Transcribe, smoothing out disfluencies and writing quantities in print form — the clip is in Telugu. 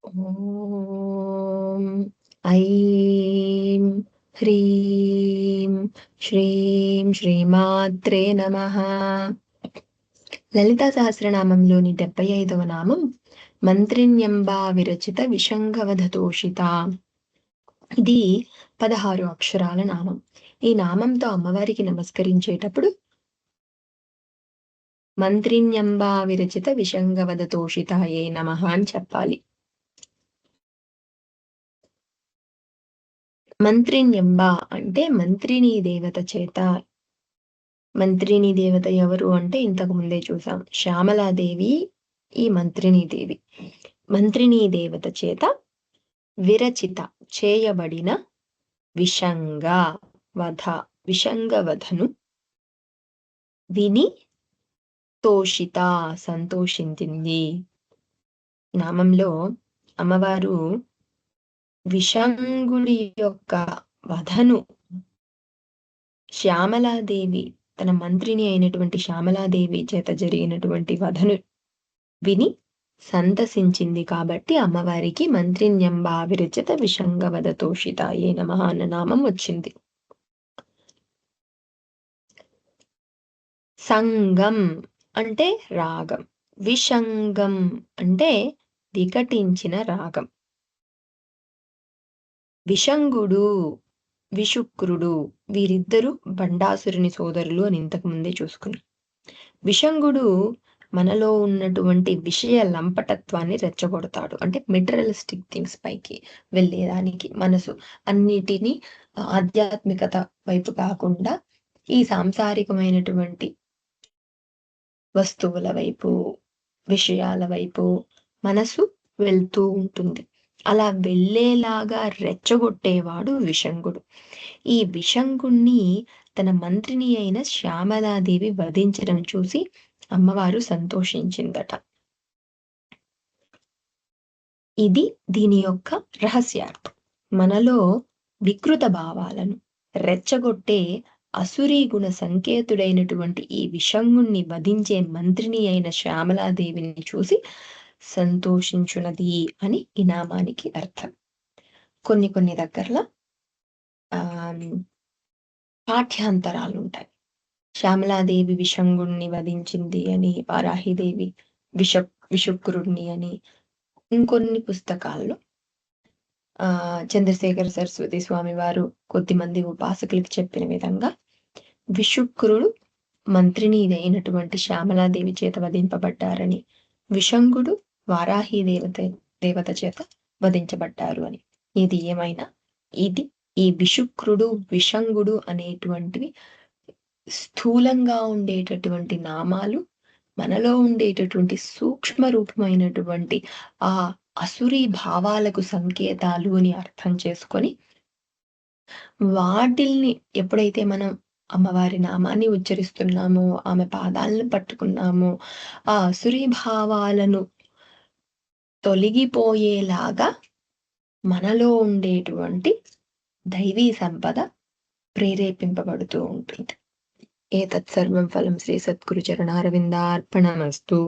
ఓం ఐం హ్రీం శ్రీం శ్రీమాత్రే నమః. లలితా సహస్రనామంలోని 75వ నామం మంత్రిణ్యంబా విరచిత విశంఖవధతోషిత. ఇది 16 అక్షరాల నామం. ఈ నామంతో అమ్మవారికి నమస్కరించేటప్పుడు మంత్రిణ్యంబా విరచిత విశంఖవధతోషితాయే నమః అని చెప్పాలి. మంత్రిణ్యంబ అంటే మంత్రిని దేవత చేత. మంత్రిని దేవత ఎవరు అంటే ఇంతకు ముందే చూసాం, శ్యామలాదేవి ఈ మంత్రిని దేవి. మంత్రిని దేవత చేత విరచిత చేయబడిన విషంగ వధ విషంగవధను విని తోషిత సంతోషించింది. నామంలో అమ్మవారు విషంగుడి యొక్క వధను శ్యామలాదేవి తన మంత్రిని అయినటువంటి శ్యామలాదేవి చేత జరిగినటువంటి వధను విని సంతసించింది కాబట్టి అమ్మవారికి మంత్రిణ్యంబా విరచిత విశంగవధ తోషితాయే నమః అన్న నామం వచ్చింది. సంగం అంటే రాగం, విషంగం అంటే వికటించిన రాగం. విషంగుడు విశుక్రుడు వీరిద్దరూ బండాసురుని సోదరులు అని ఇంతకు ముందే చూసుకున్నాం. విషంగుడు మనలో ఉన్నటువంటి విషయ లంపటత్వాన్ని రెచ్చగొడతాడు. అంటే మెటీరియలిస్టిక్ థింగ్స్ పైకి వెళ్ళేదానికి మనసు అన్నిటినీ ఆధ్యాత్మికత వైపు కాకుండా ఈ సాంసారికమైనటువంటి వస్తువుల వైపు, విషయాల వైపు మనసు వెళ్తూ ఉంటుంది. అలా వెళ్ళేలాగా రెచ్చగొట్టేవాడు విషంగుడు. ఈ విషంగుణ్ణి తన మంత్రిని అయిన శ్యామలాదేవి వధించడం చూసి అమ్మవారు సంతోషించిందట. ఇది దీని యొక్క రహస్యార్థం. మనలో వికృత భావాలను రెచ్చగొట్టే అసురీ గుణ సంకేతుడైనటువంటి ఈ విషంగుణ్ణి వధించే మంత్రిని అయిన శ్యామలాదేవిని చూసి సంతోషించున్నది అని ఈ నామానికి అర్థం. కొన్ని దగ్గరలో పాఠ్యాంతరాలు ఉంటాయి. శ్యామలాదేవి విషంగుణ్ణి వధించింది అని, వారాహిదేవి విశుక్రుణ్ణి అని. ఇంకొన్ని పుస్తకాల్లో చంద్రశేఖర సరస్వతి స్వామి వారు కొద్దిమంది ఉపాసకులకి చెప్పిన విధంగా విశుక్రుడు మంత్రిని అయినటువంటి శ్యామలాదేవి చేత వధింపబడ్డారని, విషంగుడు వారాహి దేవత చేత వధించబడ్డారు అని. ఇది ఏమైనా ఇది ఈ విశుక్రుడు విషంగుడు అనేటువంటివి స్థూలంగా ఉండేటటువంటి నామాలు మనలో ఉండేటటువంటి సూక్ష్మ రూపమైనటువంటి ఆ అసురీ భావాలకు సంకేతాలు అని అర్థం చేసుకొని వాటిల్ని ఎప్పుడైతే మనం అమ్మవారి నామాన్ని ఉచ్చరిస్తున్నామో, ఆమె పాదాలను పట్టుకున్నామో, ఆ అసురీ భావాలను తొలగిపోయేలాగా మనలో ఉండేటువంటి దైవీ సంపద ప్రేరేపింపబడుతూ ఉంటుంది. ఏతత్ సర్వం ఫలం శ్రీ సద్గురు చరణారవిందార్పణమస్తు.